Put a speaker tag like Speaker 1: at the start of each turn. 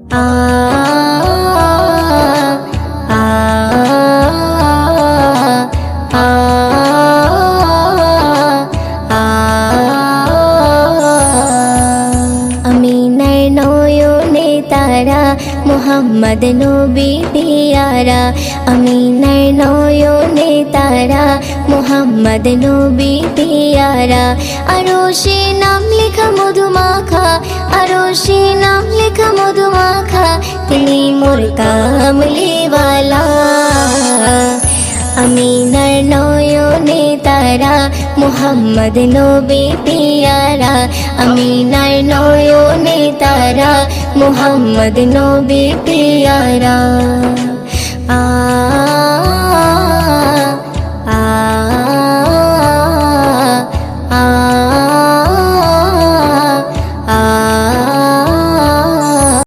Speaker 1: আ আ আ আমিনার নয়নে তারা মুহাম্মদ নবী পিয়ারা আমিনার নয়নে তারা মুহাম্মদ নবী পিয়ারা আরশে নাম লেখা মধুমাখা আরশে নাম লেখা মধুমাখা তিনি মোর কামলিওয়ালা আমিনার নয়নে তারা মুহাম্মদ নবী পিয়ারা আমিনার নয়নে তারা মুহাম্মদ নবী পিয়ারা